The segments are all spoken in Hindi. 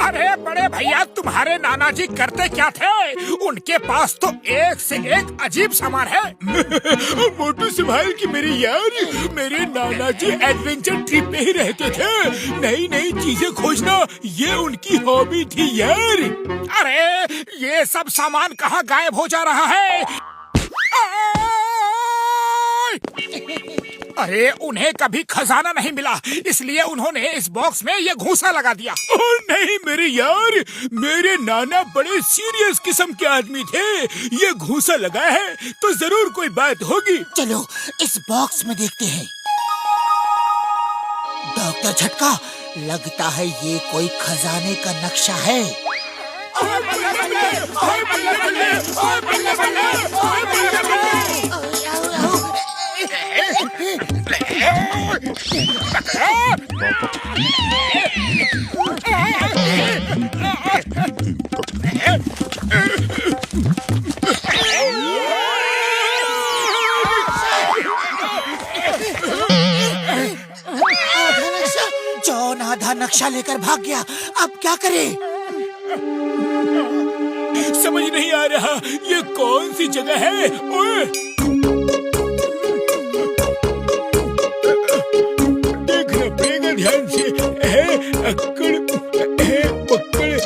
अरे बड़े भैया, तुम्हारे नाना जी करते क्या थे? उनके पास तो एक से एक अजीब सामान है। मोटू संभाल की मेरे यार, मेरे नाना जी एडवेंचर ट्रिप पे ही रहते थे। नई नई चीजें खोजना ये उनकी हॉबी थी यार। अरे ये सब सामान कहाँ गायब हो जा रहा है? अरे उन्हें कभी खजाना नहीं मिला, इसलिए उन्होंने इस बॉक्स में ये घूसा लगा दिया। ओह नहीं मेरे यार, मेरे नाना बड़े सीरियस किस्म के आदमी थे। ये घूसा लगा है तो जरूर कोई बात होगी। चलो इस बॉक्स में देखते हैं। डॉक्टर झटका, लगता है ये कोई खजाने का नक्शा है। जॉन आधा नक्शा लेकर भाग गया, अब क्या करें? समझ नहीं आ रहा ये कौन सी जगह है। ओए देखना पड़ेगा ध्यान से। अक्कड़ पकड़।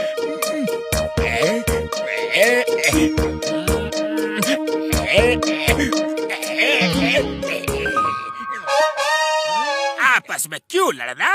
आपस में क्यों लड़ना?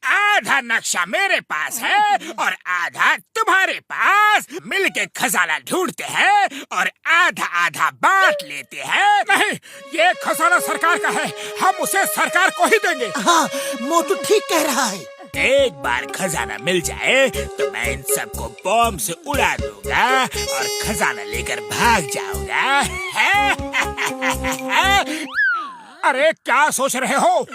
आधा नक्शा मेरे पास है और आधा तुम्हारे पास। मिलके खजाना ढूंढते हैं और आधा आधा बांट लेते हैं। नहीं, ये खजाना सरकार का है, हम उसे सरकार को ही देंगे। हाँ, मोटू ठीक कह रहा है। एक बार खजाना मिल जाए तो मैं इन सबको बॉम्ब से उड़ा दूंगा और खजाना लेकर भाग जाऊंगा। अरे क्या सोच रहे हो?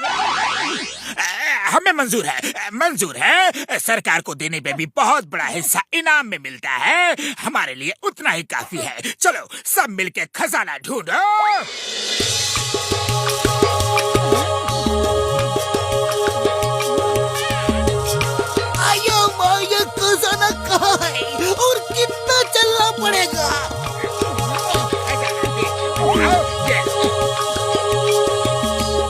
हमें मंजूर है। सरकार को देने पे भी बहुत बड़ा हिस्सा इनाम में मिलता है, हमारे लिए उतना ही काफी है। चलो सब मिलके खजाना ढूंढो। ये खजाना कहाँ है और कितना चलना पड़ेगा?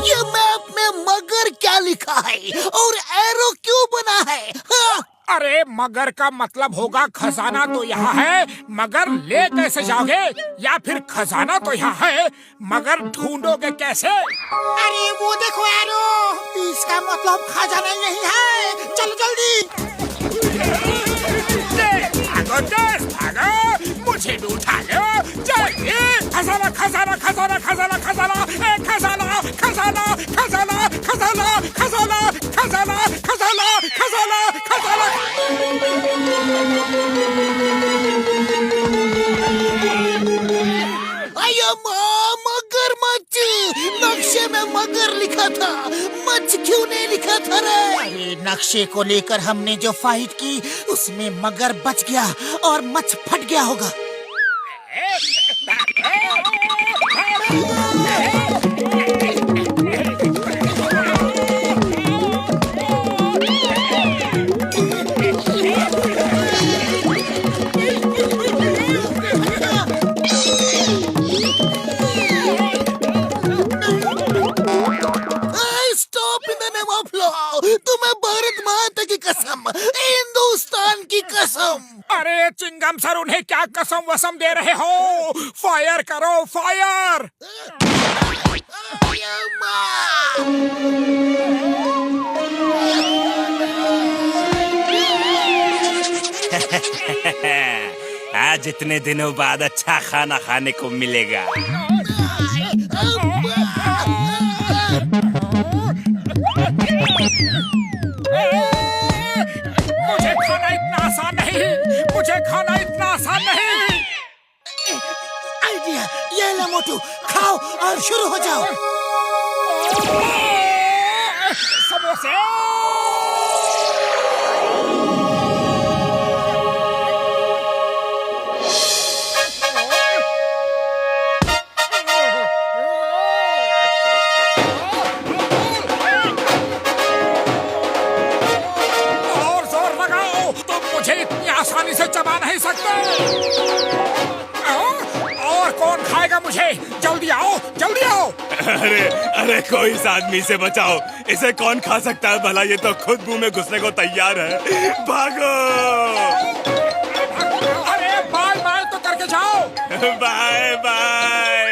ये मैप में मगर क्या लिखा है और एरो क्यों बना है? हाँ? अरे मगर का मतलब होगा खजाना तो यहाँ है, मगर ले कैसे जाओगे? या फिर खजाना तो यहाँ है, मगर ढूंढोगे कैसे? अरे वो देखो एरो, इसका मतलब खजाना यही है। चलो जल्दी। भागो, मुझे भी उठा लो जल्दी। खजाना खजाना खजाना खजाना खजाना खजाना खजाना खजाना खजाना खजाना खजाना खजाना खजाना खजाना। अयो मगरमच्छ, नक्शे में मगर लिखा था, मच्छ क्यों नहीं लिखा था रे? अरे नक्शे को लेकर हमने जो फाइट की उसमें मगर बच गया और मच्छ फट गया होगा। तुम्हें भारत माता की कसम, हिंदुस्तान की कसम। अरे चिंगम सर, उन्हें क्या कसम वसम दे रहे हो? फायर करो, फायर। आज इतने दिनों बाद अच्छा खाना खाने को मिलेगा। मुझे खाना इतना आसान नहीं, मुझे खाना इतना आसान नहीं। आइडिया, ये लो मोटू, खाओ और शुरू हो जाओ। समोसे। जल्दी आओ, जल्दी आओ। अरे अरे कोई इस आदमी से बचाओ, इसे कौन खा सकता है भला, ये तो खुद मुंह में घुसने को तैयार है। भागो। अरे बाय बाय तो करके जाओ। Bye bye.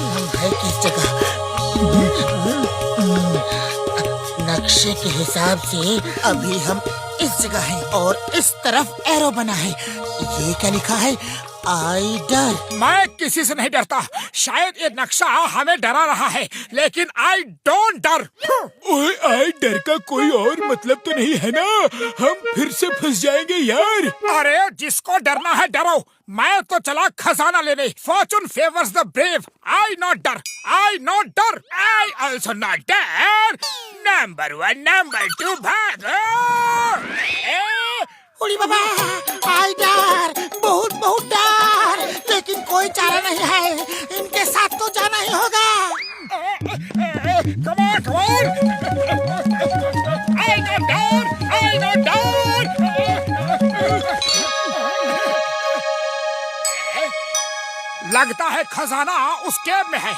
हम है किस जगह? नक्शे के हिसाब से अभी हम इस जगह हैं और इस तरफ एरो बना है। ये क्या लिखा है? आई डर। मैं किसी से नहीं डरता। शायद ये नक्शा हमें डरा रहा है, लेकिन आई डोंट डर। ओए आई डर का कोई और मतलब तो नहीं है ना? हम फिर से फंस जाएंगे यार। अरे जिसको डरना है डरो, मैं तो चला खजाना लेने। Fortune favours the brave. I not डर, आई नॉट डर, आई ऑल्सो नॉट डर। नंबर 1, नंबर 2 भागो। ओली बाबा, आई डर, बहुत बहुत डर, लेकिन कोई चारा नहीं है। इनके साथ तो जाना ही होगा। Come on, come on! I not down! I not down! लगता है खजाना उस केब में है।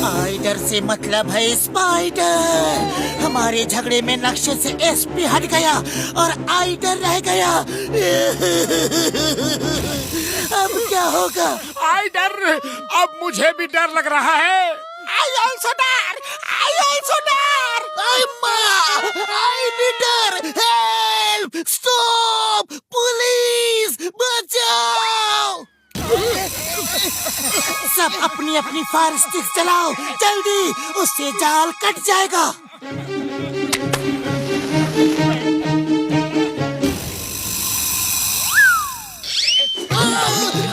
आइडर से मतलब है स्पाइडर। हमारे झगड़े में नक्शे से एसपी हट गया और आइडर रह गया। अब क्या होगा? आई डर, अब मुझे भी डर लग रहा है। आई ऑल्सो डर, आई ऑल्सो डर, आई माँ, आई भी डर। हेल्प, स्टॉप, पुलिस, बचाओ। सब अपनी अपनी फायर स्टिक चलाओ, जल्दी, उससे जाल कट जाएगा।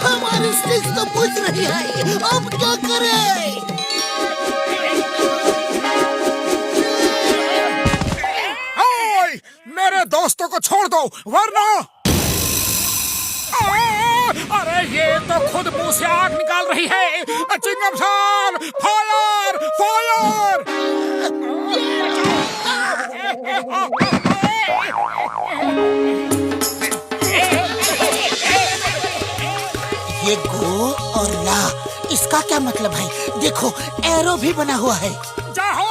हमारी स्टिक तो बुझ रही है, अब क्या करें? ओए, मेरे दोस्तों को छोड़ दो वरना। अरे ये तो खुद मुंह से आग निकाल रही है। चिंगम साल, फायर, फायर! ये गो और ला, इसका क्या मतलब है? देखो एरो भी बना हुआ है। जाओ!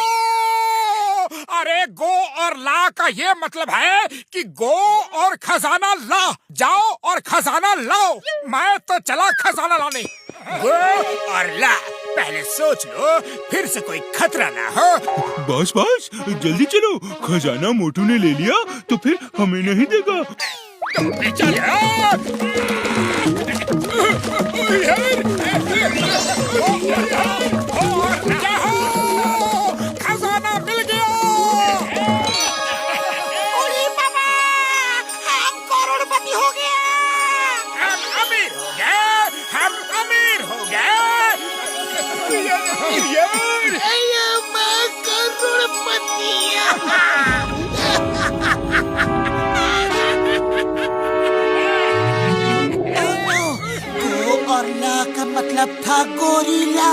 अरे गो और ला का ये मतलब है कि गो और खजाना ला। जाओ और खजाना लाओ। मैं तो चला खजाना लाने। गो और ला, पहले सोच लो, फिर से कोई खतरा ना हो। बस बस जल्दी चलो, खजाना मोटू ने ले लिया तो फिर हमें नहीं देगा। तुम भी चलो। खजाना मिल गया। ओली बाबा, हम करोड़पति हो गए। हम अमीर हो गए, हम अमीर हो गए। यार मैं करोड़पति। गो और ला का मतलब था गोरिल्ला।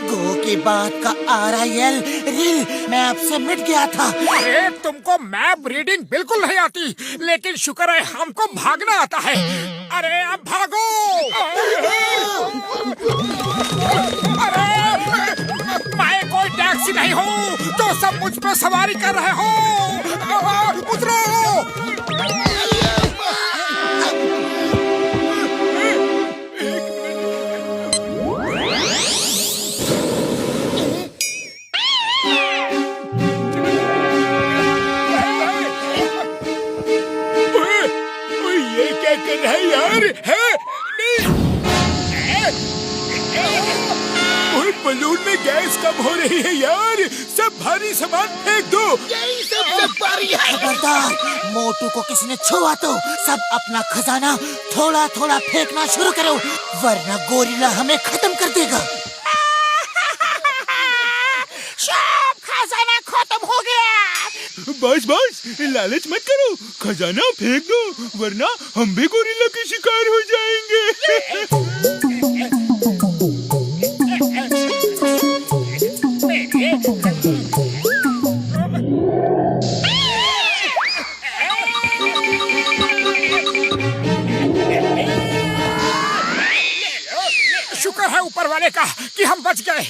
गो के बाद का RIL रिल मैप से मिट गया था। अरे तुमको मैप रीडिंग बिल्कुल नहीं आती, लेकिन शुक्र है हमको भागना आता है। अरे अब भागो। अरे मैं कोई टैक्सी नहीं हूँ तो सब मुझ पे सवारी कर रहे हो। उतरो। ये क्या कर रहा है यार? है और बलून में गैस कम हो रही है यार। सब भारी सामान फेंक दो। यही सबसे बड़ी है। खबरदार, मोटू को किसी ने छुआ तो सब अपना खजाना थोड़ा थोड़ा फेंकना शुरू करो, वरना गोरिल्ला हमें खत्म कर देगा। सब खजाना खत्म हो गया। बस बस लालच मत करो, खजाना फेंक दो वरना हम भी गोरिल्ला के शिकार हो जाएंगे। शुक्र है ऊपर वाले का कि हम बच गए।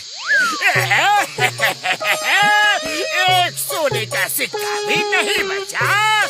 एक सोने का सिक्का भी नहीं बचा।